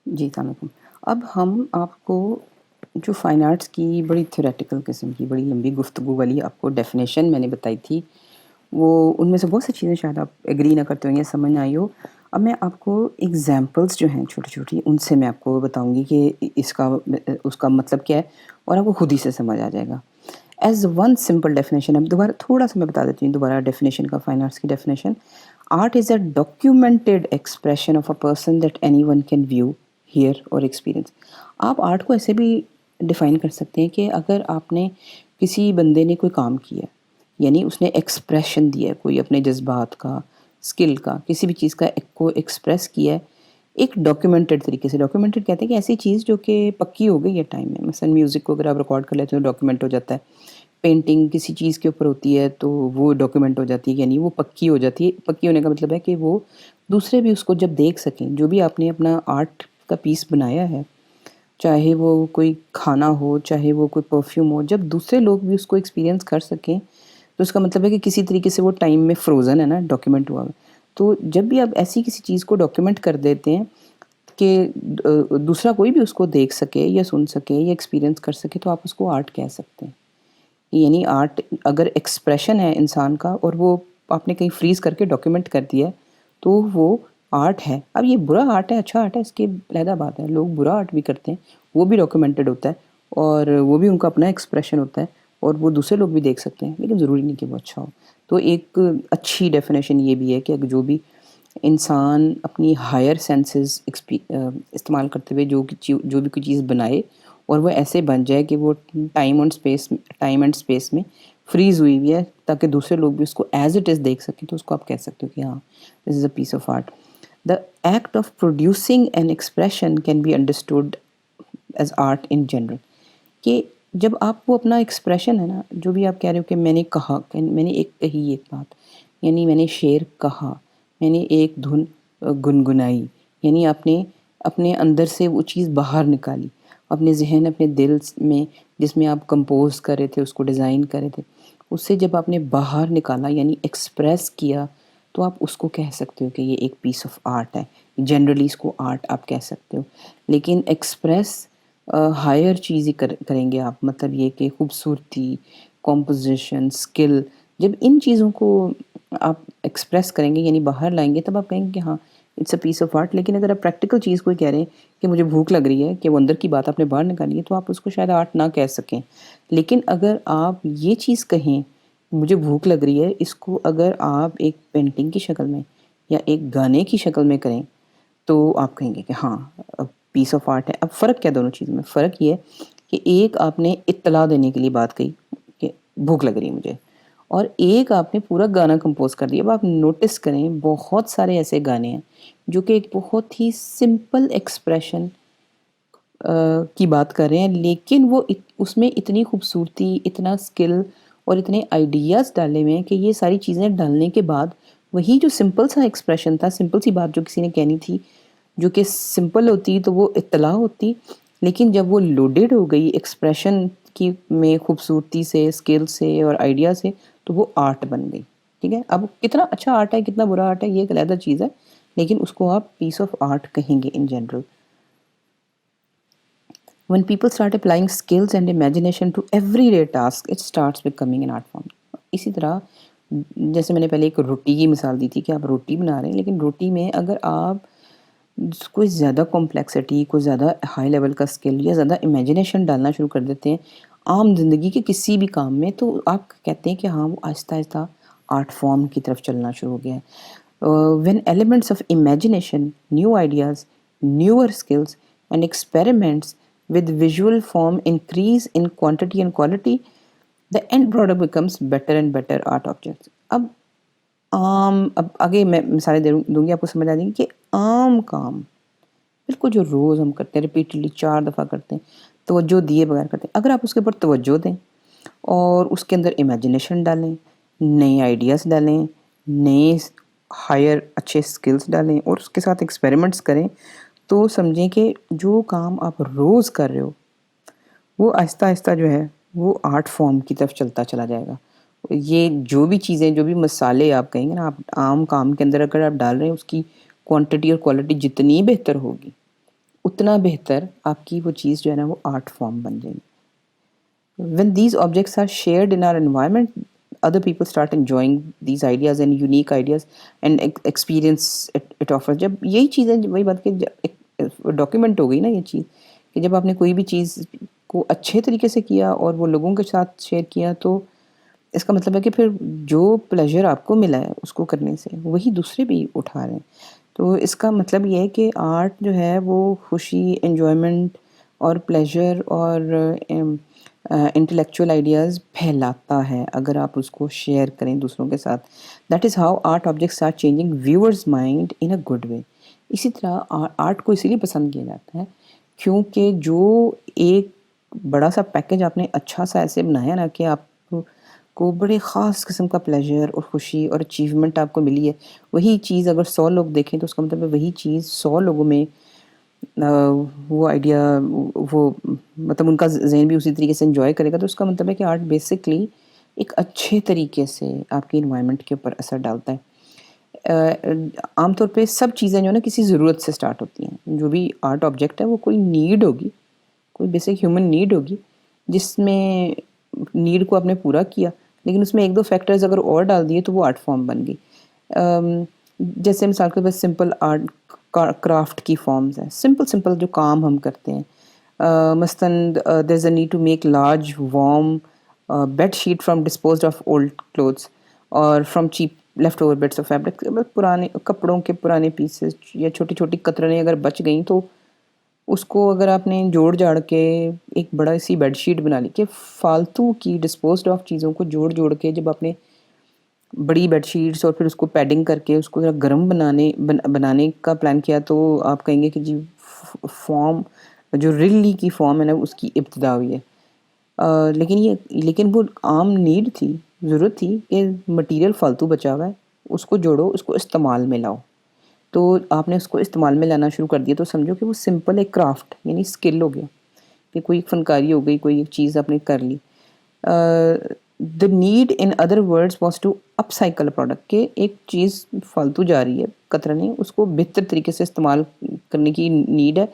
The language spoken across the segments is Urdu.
جی السلام علیکم۔ اب ہم آپ کو جو فائن آرٹس کی بڑی تھیوریٹیکل قسم کی بڑی لمبی گفتگو والی آپ کو ڈیفینیشن میں نے بتائی تھی، وہ ان میں سے بہت سی چیزیں شاید آپ ایگری نہ کرتے ہوں یا سمجھ نہ آئی ہو۔ اب میں آپ کو ایگزامپلس جو ہیں چھوٹی چھوٹی ان سے میں آپ کو بتاؤں گی کہ اس کا مطلب کیا ہے، اور آپ کو خود ہی سے سمجھ آ جائے گا۔ ایز ون سمپل ڈیفینیشن، اب دوبارہ تھوڑا سا میں بتا دیتی ہوں دوبارہ ڈیفینیشن کا، فائن آرٹس کی definition: art is a documented expression of a person that anyone can view, hear or experience. آپ آرٹ کو ایسے بھی ڈیفائن کر سکتے ہیں کہ اگر آپ نے کسی بندے نے کوئی کام کیا، یعنی اس نے ایکسپریشن دیا ہے کوئی اپنے جذبات کا، اسکل کا، کسی بھی چیز کا کو ایکسپریس کیا ہے ایک ڈاکیومنٹڈ طریقے سے۔ ڈاکیومنٹڈ کہتے ہیں کہ ایسی چیز جو کہ پکی ہو گئی ہے ٹائم میں، مثلا میوزک کو اگر آپ ریکارڈ کر لیتے ہو ڈاکیومنٹ ہو جاتا ہے، پینٹنگ کسی چیز کے اوپر ہوتی ہے تو وہ ڈاکیومنٹ ہو جاتی ہے، یعنی وہ پکی ہو جاتی ہے۔ پکی ہونے کا مطلب ہے کہ وہ دوسرے بھی اس کو جب دیکھ سکیں، جو بھی آپ نے اپنا آرٹ کا پیس بنایا ہے، چاہے وہ کوئی کھانا ہو، چاہے وہ کوئی پرفیوم ہو، جب دوسرے لوگ بھی اس کو ایکسپیرینس کر سکیں تو اس کا مطلب ہے کہ کسی طریقے سے وہ ٹائم میں فروزن ہے نا، ڈاکیومنٹ ہوا ہوا۔ تو جب بھی آپ ایسی کسی چیز کو ڈاکیومنٹ کر دیتے ہیں کہ دوسرا کوئی بھی اس کو دیکھ سکے یا سن سکے یا ایکسپیرینس کر سکے، تو آپ اس کو آرٹ کہہ سکتے ہیں۔ یعنی آرٹ اگر ایکسپریشن ہے انسان کا اور وہ آپ نے کہیں فریز کر کے ڈاکیومنٹ کر دیا ہے تو وہ آرٹ ہے۔ اب یہ برا آرٹ ہے اچھا آرٹ ہے اس کی علیحدہ بات ہے، لوگ برا آرٹ بھی کرتے ہیں، وہ بھی ڈاکیومنٹڈ ہوتا ہے اور وہ بھی ان کا اپنا ایکسپریشن ہوتا ہے اور وہ دوسرے لوگ بھی دیکھ سکتے ہیں، لیکن ضروری نہیں کہ وہ اچھا ہو۔ تو ایک اچھی ڈیفینیشن یہ بھی ہے کہ جو بھی انسان اپنی ہائر سینسز استعمال کرتے ہوئے جو بھی کوئی چیز بنائے اور وہ ایسے بن جائے کہ وہ ٹائم اینڈ اسپیس میں فریز ہوئی ہوئی ہے تاکہ دوسرے لوگ بھی اس کو ایز اٹ از دیکھ سکیں، تو اس کو آپ کہہ سکتے ہو کہ ہاں this is a piece of art. The act of producing an expression can be understood as art in general, کہ جب آپ وہ اپنا ایکسپریشن ہے نا، جو بھی آپ کہہ رہے ہو کہ میں نے کہا، کہ میں نے ایک بات، یعنی میں نے شعر کہا، میں نے ایک دھن گنگنائی، یعنی آپ نے اپنے اندر سے وہ چیز باہر نکالی، اپنے ذہن اپنے دل میں جس میں آپ کمپوز کر رہے تھے، اس کو ڈیزائن کر رہے تھے، اس سے جب آپ نے باہر نکالا یعنی ایکسپریس کیا، تو آپ اس کو کہہ سکتے ہو کہ یہ ایک پیس آف آرٹ ہے۔ جنرلی اس کو آرٹ آپ کہہ سکتے ہو، لیکن ایکسپریس ہائر چیز ہی کریں گے آپ، مطلب یہ کہ خوبصورتی، کمپوزیشن، اسکل، جب ان چیزوں کو آپ ایکسپریس کریں گے یعنی باہر لائیں گے، تب آپ کہیں گے کہ ہاں it's a piece of art. لیکن اگر آپ پریکٹیکل چیز کوئی کہہ رہے ہیں کہ مجھے بھوک لگ رہی ہے، کہ وہ اندر کی بات آپ نے باہر نکالی ہے، تو آپ اس کو شاید آرٹ نہ کہہ سکیں۔ لیکن اگر آپ یہ چیز کہیں مجھے بھوک لگ رہی ہے، اس کو اگر آپ ایک پینٹنگ کی شکل میں یا ایک گانے کی شکل میں کریں تو آپ کہیں گے کہ ہاں پیس آف آرٹ ہے۔ اب فرق کیا دونوں چیزوں میں؟ فرق یہ ہے کہ ایک آپ نے اطلاع دینے کے لیے بات کہی کہ بھوک لگ رہی ہے مجھے، اور ایک آپ نے پورا گانا کمپوز کر دیا۔ اب آپ نوٹس کریں بہت سارے ایسے گانے ہیں جو کہ ایک بہت ہی سمپل ایکسپریشن کی بات کر رہے ہیں، لیکن وہ اس میں اتنی خوبصورتی، اتنا اسکل اور اتنے آئیڈیاز ڈالے ہوئے ہیں کہ یہ ساری چیزیں ڈالنے کے بعد وہی جو سمپل سا ایکسپریشن تھا، سمپل سی بات جو کسی نے کہنی تھی، جو کہ سمپل ہوتی تو وہ اطلاع ہوتی، لیکن جب وہ لوڈیڈ ہو گئی ایکسپریشن کی میں خوبصورتی سے، اسکل سے اور آئیڈیا سے، تو وہ آرٹ بن گئی۔ ٹھیک ہے، اب کتنا اچھا آرٹ ہے کتنا برا آرٹ ہے یہ ایک علیحدہ چیز ہے، لیکن اس کو آپ پیس آف آرٹ کہیں گے in general. When people start applying skills and imagination to everyday tasks, it starts becoming an art form۔ اسی طرح جیسے میں نے پہلے ایک روٹی کی مثال دی تھی کہ آپ روٹی بنا رہے ہیں، لیکن روٹی میں اگر آپ کوئی زیادہ کمپلیکسٹی، کوئی زیادہ ہائی لیول کا اسکل یا زیادہ امیجنیشن ڈالنا شروع کر دیتے ہیں عام زندگی کے کسی بھی کام میں، تو آپ کہتے ہیں کہ ہاں وہ آہستہ آہستہ آرٹ فارم کی طرف چلنا شروع ہو گیا ہے۔ When elements of imagination, new ideas, never skills and experiments with visual form increase in quantity and quality, the end product becomes better and better art objects۔ اب آگے میں مثالیں دوں گی، آپ کو سمجھ آ جائیں گی کہ عام کام بالکل جو روز ہم کرتے ہیں، ریپیٹڈلی 4 دفعہ کرتے ہیں، توجہ دیے بغیر کرتے ہیں، اگر آپ اس کے اوپر توجہ دیں اور اس کے اندر امیجنیشن ڈالیں، نئے آئیڈیاز ڈالیں، نئے ہائر اچھے اسکلس ڈالیں اور اس کے ساتھ ایکسپیریمنٹس کریں، تو سمجھیں کہ جو کام آپ روز کر رہے ہو وہ آہستہ آہستہ جو ہے وہ آرٹ فارم کی طرف چلتا چلا جائے گا۔ یہ جو بھی چیزیں، جو بھی مسالے آپ کہیں گے نا، آپ عام کام کے اندر اگر آپ ڈال رہے ہیں، اس کی کوانٹٹی اور کوالٹی جتنی بہتر ہوگی اتنا بہتر آپ کی وہ چیز جو ہے نا وہ آرٹ فارم بن جائے گی. When these objects are shared in our environment, other people start enjoying these ideas and unique ideas and experience it offers. جب یہی چیزیں وہی بات کہ ڈاکیومنٹ ہو گئی نا یہ چیز کہ جب آپ نے کوئی بھی چیز کو اچھے طریقے سے کیا اور وہ لوگوں کے ساتھ شیئر کیا تو اس کا مطلب ہے کہ پھر جو پلیجر آپ کو ملا ہے اس کو کرنے سے وہی دوسرے بھی اٹھا رہے ہیں. تو اس کا مطلب یہ ہے کہ آرٹ جو ہے وہ خوشی، انجوائمنٹ اور پلیجر اور انٹلیکچوئل آئیڈیاز پھیلاتا ہے اگر آپ اس کو شیئر کریں دوسروں کے ساتھ. That is how art objects are changing viewers mind in a good way. اسی طرح آرٹ کو اسی لیے پسند کیا جاتا ہے کیونکہ جو ایک بڑا سا پیکج آپ نے اچھا سا ایسے بنایا نا کہ آپ کو بڑے خاص قسم کا پلیجر اور خوشی اور اچیومنٹ آپ کو ملی ہے، وہی چیز اگر 100 لوگ دیکھیں تو اس کا مطلب ہے وہی چیز 100 لوگوں میں وہ آئیڈیا وہ مطلب ان کا ذہن بھی اسی طریقے سے انجوائے کرے گا. تو اس کا مطلب ہے کہ آرٹ بیسکلی ایک اچھے طریقے سے آپ کی انوائرمنٹ کے اوپر اثر ڈالتا ہے. عام طور پہ سب چیزیں جو ہے نا کسی ضرورت سے سٹارٹ ہوتی ہیں. جو بھی آرٹ آبجیکٹ ہے وہ کوئی نیڈ ہوگی، کوئی بیسک ہیومن نیڈ ہوگی جس میں نیڈ کو آپ نے پورا کیا لیکن اس میں ایک دو فیکٹرز اگر اور ڈال دیے تو وہ آرٹ فارم بن گئی. جیسے مثال کے بس سمپل آرٹ کرافٹ کی فارمز ہیں، سمپل جو کام ہم کرتے ہیں. مثلاً there is a need to make large warm bed sheet from disposed of old clothes اور from cheap left over bits of fabric. پرانے کپڑوں کے پرانے پیسز یا چھوٹی چھوٹی قطریں اگر بچ گئیں تو اس کو اگر آپ نے جوڑ جاڑ کے ایک بڑا سی بیڈ شیٹ بنا لی کہ فالتو کی ڈسپوزڈ آف چیزوں کو جوڑ کے جب آپ نے بڑی بیڈ شیٹس اور پھر اس کو پیڈنگ کر کے اس کو ذرا گرم بنانے کا پلان کیا تو آپ کہیں گے کہ جی فارم جو ریلی کی فارم ہے نا اس کی ابتدا ہوئی ہے. لیکن وہ عام نیڈ تھی، ضرورت تھی کہ مٹیریل فالتو بچا ہوا ہے اس کو جوڑو، اس کو استعمال میں لاؤ. تو آپ نے اس کو استعمال میں لانا شروع کر دیا تو سمجھو کہ وہ سمپل ایک کرافٹ یعنی اسکل ہو گیا کہ کوئی فنکاری ہو گئی، کوئی ایک چیز آپ نے کر لی. the need in other words was to up cycle a product کہ ایک چیز فالتو جا رہی ہے قطرہ نہیں، اس کو بہتر طریقے سے استعمال کرنے کی نیڈ ہے.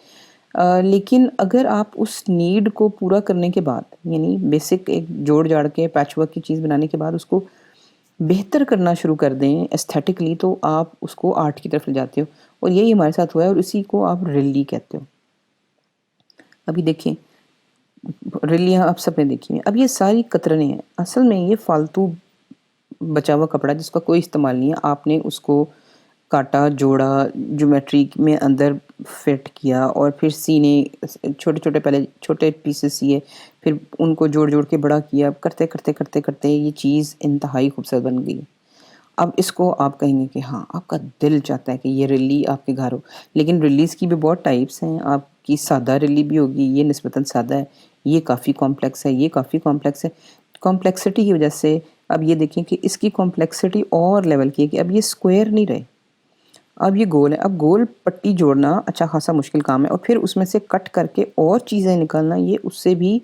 لیکن اگر آپ اس نیڈ کو پورا کرنے کے بعد یعنی بیسک ایک جوڑ جاڑ کے پیچ ورک کی چیز بنانے کے بعد اس کو بہتر کرنا شروع کر دیں ایستھیٹکلی تو آپ اس کو آرٹ کی طرف لے جاتے ہو. اور یہی ہمارے ساتھ ہوا ہے اور اسی کو آپ ریلی کہتے ہو. ابھی دیکھیں ریلیاں آپ سب نے دیکھی ہیں. اب یہ ساری قطریں ہیں اصل میں یہ فالتو بچا ہوا کپڑا جس کا کوئی استعمال نہیں ہے. آپ نے اس کو کاٹا، جوڑا، جیومیٹری میں اندر فٹ کیا اور پھر سینے چھوٹے پہلے چھوٹے پیسز سیے پھر ان کو جوڑ کے بڑا کیا. کرتے یہ چیز انتہائی خوبصورت بن گئی. اب اس کو آپ کہیں گے کہ ہاں آپ کا دل چاہتا ہے کہ یہ ریلی آپ کے گھر ہو. لیکن ریلیز کی بھی بہت ٹائپس ہیں. آپ کی سادہ ریلی بھی ہوگی، یہ نسبتاً سادہ ہے، یہ کافی کمپلیکس ہے، یہ کافی کمپلیکس ہے. کمپلیکسٹی کی وجہ سے اب یہ دیکھیں کہ اس کی کمپلیکسٹی اور لیول کی ہے کہ اب یہ اسکوائر نہیں رہے، اب یہ گول ہے. اب گول پٹی جوڑنا اچھا خاصا مشکل کام ہے اور پھر اس میں سے کٹ کر کے اور چیزیں نکالنا یہ اس سے بھی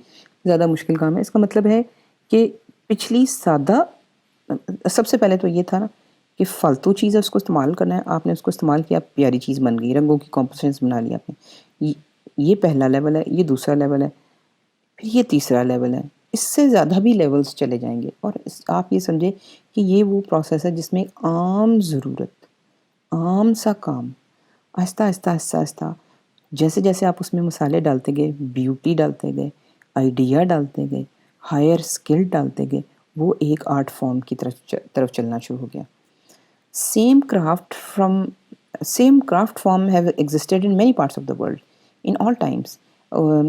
زیادہ مشکل کام ہے. اس کا مطلب ہے کہ پچھلی سادہ سب سے پہلے تو یہ تھا نا کہ فالتو چیز ہے اس کو استعمال کرنا ہے، آپ نے اس کو استعمال کیا، پیاری چیز بن گئی، رنگوں کی کمپوزیشنز بنا لی آپ نے. یہ پہلا لیول ہے، یہ دوسرا لیول ہے، پھر یہ تیسرا لیول ہے. اس سے زیادہ بھی لیولز چلے جائیں گے. اور آپ یہ سمجھیں کہ یہ وہ پروسیس ہے جس میں عام ضرورت، عام سا کام آہستہ جیسے جیسے آپ اس میں مسالے ڈالتے گئے، بیوٹی ڈالتے گئے، آئیڈیا ڈالتے گئے، ہائر اسکل ڈالتے گئے، وہ ایک آرٹ فارم کی طرف چلنا شروع ہو گیا. Same craft form have existed in many parts of the world in all times,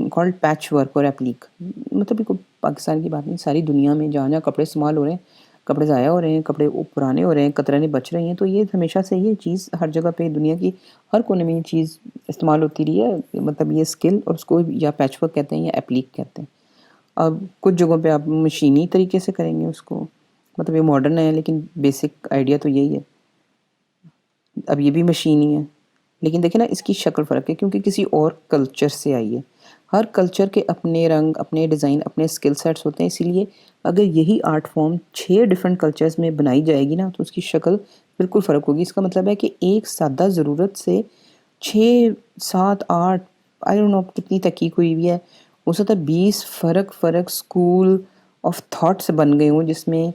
called patchwork or applique. مطلب یہ پاکستان کی بات نہیں، ساری دنیا میں جہاں جہاں کپڑے استعمال ہو رہے ہیں، کپڑے ضائع ہو رہے ہیں، کپڑے پرانے ہو رہے ہیں، قطریں بچ رہی ہیں، تو یہ ہمیشہ سے یہ چیز ہر جگہ پہ دنیا کی ہر کونے میں یہ چیز استعمال ہوتی رہی ہے. مطلب یہ اسکل اور اس کو یا پیچ ورک کہتے ہیں یا اپلیک کہتے ہیں. اب کچھ جگہوں پہ آپ مشینی طریقے سے کریں گے اس کو، مطلب یہ ماڈرن ہے لیکن بیسک آئیڈیا تو یہی ہے. اب یہ بھی مشینی ہے لیکن دیکھیں نا اس کی شکل فرق ہے کیونکہ کسی اور کلچر سے آئی ہے. ہر کلچر کے اپنے رنگ، اپنے ڈیزائن، اپنے اسکل سیٹس ہوتے ہیں. اسی لیے اگر یہی آرٹ فارم 6 ڈفرینٹ کلچرز میں بنائی جائے گی نا تو اس کی شکل بالکل فرق ہوگی. اس کا مطلب ہے کہ ایک سادہ ضرورت سے 6 7 8 آئی ڈونٹ نو کتنی تحقیق ہوئی ہوئی ہے، ہو سکتا ہے 20 فرق اسکول آف تھاٹس بن گئے ہوں جس میں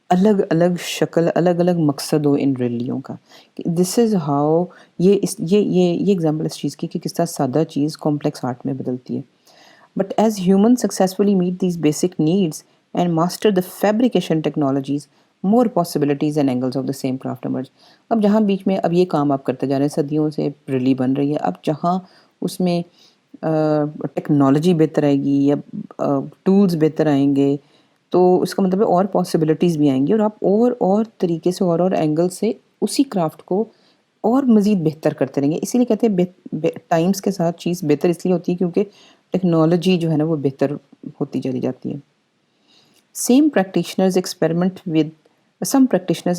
الگ الگ شکل، الگ الگ مقصد ہو ان ریلیوں کا. دس از ہاؤ یہ ایگزامپل اس چیز کی کہ کس طرح سادہ چیز کمپلیکس آرٹ میں بدلتی ہے. But as human successfully meet these basic needs and master the fabrication technologies, more possibilities and angles of the same craft emerge. اب جہاں بیچ میں اب یہ کام آپ کرتے جا رہے ہیں، صدیوں سے ریلی بن رہی ہے، اب جہاں اس میں ٹیکنالوجی بہتر آئے گی یا ٹولز بہتر آئیں گے، تو اس کا مطلب ہے اور پاسبلٹیز بھی آئیں گی، اور آپ اور طریقے سے اور اینگل سے اسی کرافٹ کو اور مزید بہتر کرتے رہیں گے. اسی لیے کہتے ہیں ٹائمز کے ساتھ چیز بہتر اس لیے ہوتی ہے کیونکہ ٹیکنالوجی جو ہے نا وہ بہتر ہوتی چلی جاتی ہے. Some practitioners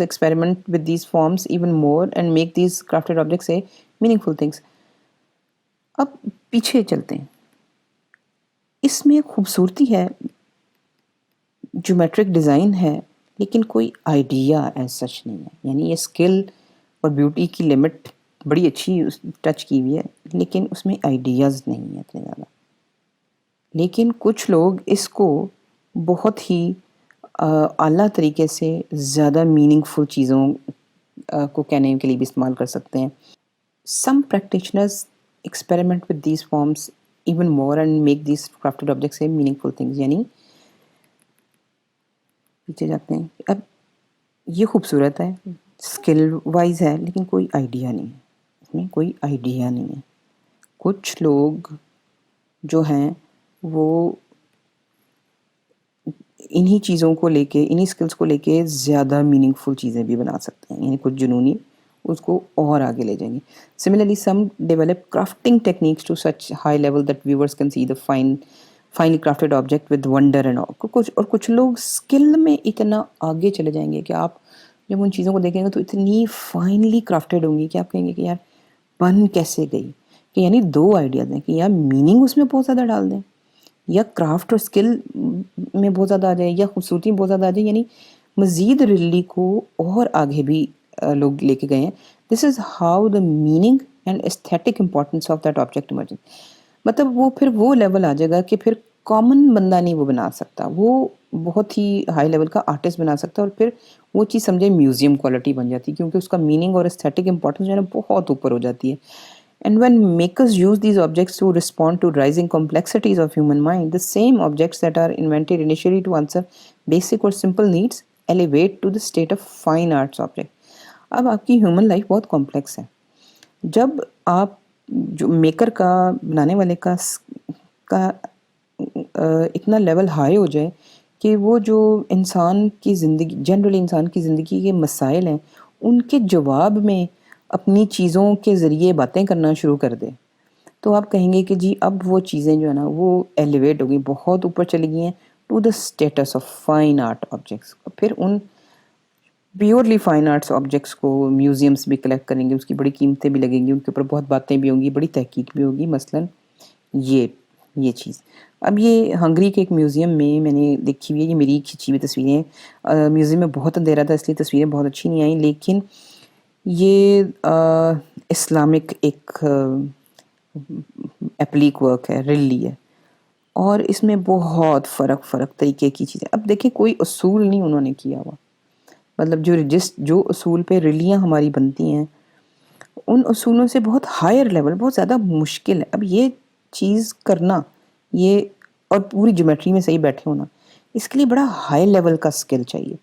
experiment with these forms even more and make these crafted objects say meaningful things. اب پیچھے چلتے ہیں، اس میں خوبصورتی ہے، جیومیٹرک ڈیزائن ہے، لیکن کوئی آئیڈیا ایز سچ نہیں ہے. یعنی یہ اسکل اور بیوٹی کی لمٹ بڑی اچھی ٹچ کی ہوئی ہے، لیکن اس میں آئیڈیاز نہیں ہیں اتنے زیادہ. لیکن کچھ لوگ اس کو بہت ہی اعلیٰ طریقے سے زیادہ میننگ فل چیزوں کو کہنے کے لیے بھی استعمال کر سکتے ہیں. Some practitioners experiment with these forms even more and make these crafted objects say meaningful things. یعنی پیچھے جاتے ہیں، اب یہ خوبصورت ہے، اسکل وائز ہے، لیکن کوئی آئیڈیا نہیں ہے، اس میں کوئی آئیڈیا نہیں ہے. کچھ لوگ جو ہیں وہ انہی چیزوں کو لے کے، انہی سکلز کو لے کے زیادہ میننگ فل چیزیں بھی بنا سکتے ہیں، یعنی کچھ جنونی اس کو اور آگے لے جائیں گے. Similarly, some develop crafting techniques to such high level that viewers can see the finely crafted object with wonder and awe. اور کچھ لوگ سکل میں اتنا آگے چلے جائیں گے کہ آپ جب ان چیزوں کو دیکھیں گے تو اتنی فائنلی کرافٹیڈ ہوں گی کہ آپ کہیں گے کہ یار بن کیسے گئی. کہ یعنی دو آئیڈیاز ہیں کہ یا میننگ اس میں بہت زیادہ ڈال دیں، یا کرافٹ اور اسکل میں بہت زیادہ آ جائے، یا خوبصورتی میں بہت زیادہ آ جائے. یعنی مزید ریلی کو اور آگے بھی لوگ لے کے گئے ہیں. This is how the meaning and aesthetic importance of that object emerging. مطلب وہ پھر وہ لیول آ جائے گا کہ پھر کامن بندہ نہیں وہ بنا سکتا، وہ بہت ہی ہائی لیول کا آرٹسٹ بنا سکتا ہے، اور پھر وہ چیز سمجھے میوزیم کوالٹی بن جاتی ہے کیونکہ اس کا میننگ اور ایستھیٹک امپورٹنس جو ہے نا بہت اوپر ہو جاتی ہے. And when makers use these objects to respond to rising complexities of human mind, the same objects that are invented initially to answer basic or simple needs elevate to the state of fine arts object. اب آپ کی ہیومن لائف بہت کمپلیکس ہے. جب آپ جو میکر کا، بنانے والے کا اتنا لیول ہائی ہو جائے کہ وہ جو انسان کی زندگی، جنرلی انسان کی زندگی کے مسائل ہیں، ان کے جواب میں اپنی چیزوں کے ذریعے باتیں کرنا شروع کر دے، تو آپ کہیں گے کہ جی اب وہ چیزیں جو ہے نا وہ ایلیویٹ ہو گئی، بہت اوپر چلی گئی ہیں to the status of fine art objects. پھر ان پیورلی فائن آرٹس آبجیکٹس کو میوزیمس بھی کلیکٹ کریں گے، اس کی بڑی قیمتیں بھی لگیں گی، ان کے اوپر بہت باتیں بھی ہوں گی، بڑی تحقیق بھی ہوگی. مثلاً یہ چیز اب یہ ہنگری کے ایک میوزیم میں نے دیکھی ہوئی ہے، یہ میری کھینچی ہوئی تصویریں ہیں. میوزیم میں بہت اندھیرا تھا اس لیے تصویریں بہت اچھی نہیں آئیں، لیکن یہ اسلامک ایک ایپلیک ورک ہے، ریلی ہے، اور اس میں بہت فرق طریقے کی چیزیں. اب دیکھیں کوئی اصول نہیں انہوں نے کیا ہوا، مطلب جو اصول پہ ریلیاں ہماری بنتی ہیں ان اصولوں سے بہت ہائر لیول، بہت زیادہ مشکل ہے. اب یہ چیز کرنا، یہ اور پوری جیومیٹری میں صحیح بیٹھے ہونا، اس کے لیے بڑا ہائی لیول کا سکل چاہیے.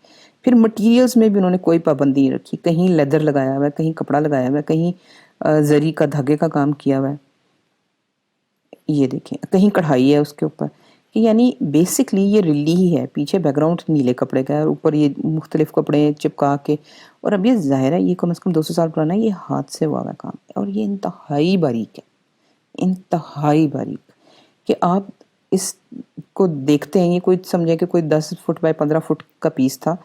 پھر مٹیریلز میں بھی انہوں نے کوئی پابندی نہیں رکھی، کہیں لیدر لگایا ہوا ہے، کہیں کپڑا لگایا ہوا ہے، کہیں زری کا دھاگے کا کام کیا ہوا ہے. یہ دیکھیں کہیں کڑھائی ہے اس کے اوپر، کہ یعنی بیسکلی یہ ریلی ہی ہے. پیچھے بیک گراؤنڈ نیلے کپڑے کا ہے اور اوپر یہ مختلف کپڑے چپکا کے، اور اب یہ ظاہر ہے یہ کم از کم 200 سال پرانا ہے، یہ ہاتھ سے ہوا ہوا کام ہے، اور یہ انتہائی باریک ہے، انتہائی باریک، کہ آپ اس کو دیکھتے ہیں، یہ کوئی سمجھے کہ کوئی 10 فٹ بائی 15 فٹ کا پیس تھا،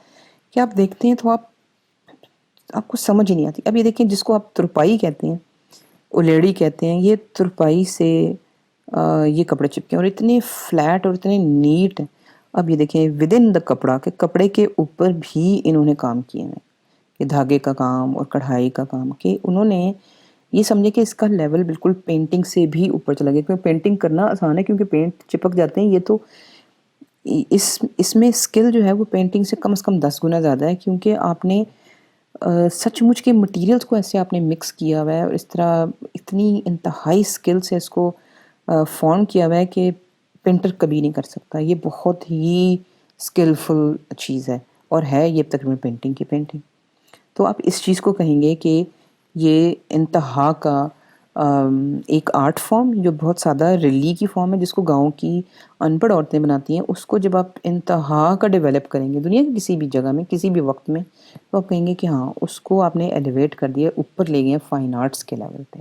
کہ آپ دیکھتے ہیں تو آپ کو سمجھ ہی نہیں آتی. اب یہ دیکھیں جس کو آپ ترپائی کہتے ہیں، اولیڑی کہتے ہیں، یہ ترپائی سے یہ کپڑے چپکے ہیں اور اتنے فلیٹ اور اتنے نیٹ ہیں. اب یہ دیکھیں ود ان دا کپڑا، کہ کپڑے کے اوپر بھی انہوں نے کام کیے ہیں، کہ دھاگے کا کام اور کڑھائی کا کام، کہ انہوں نے یہ سمجھے کہ اس کا لیول بالکل پینٹنگ سے بھی اوپر چلا گیا، کیونکہ پینٹنگ کرنا آسان ہے کیونکہ پینٹ چپک جاتے ہیں، یہ تو اس میں اسکل جو ہے وہ پینٹنگ سے کم 10 گنا زیادہ ہے، کیونکہ آپ نے سچ مچ کے مٹیریلز کو ایسے آپ نے مکس کیا ہوا ہے اور اس طرح اتنی انتہائی اسکل سے اس کو فارم کیا ہوا ہے کہ پینٹر کبھی نہیں کر سکتا. یہ بہت ہی اسکلفل چیز ہے اور ہے یہ تقریباً پینٹنگ کی پینٹنگ. تو آپ اس چیز کو کہیں گے کہ یہ انتہا کا ایک آرٹ فارم جو بہت سادہ ریلی کی فارم ہے، جس کو گاؤں کی ان پڑھ عورتیں بناتی ہیں، اس کو جب آپ انتہا کا ڈیولپ کریں گے دنیا کی کسی بھی جگہ میں کسی بھی وقت میں، تو آپ کہیں گے کہ ہاں اس کو آپ نے ایلیویٹ کر دیا، اوپر لے گئے فائن آرٹس کے لیول پہ.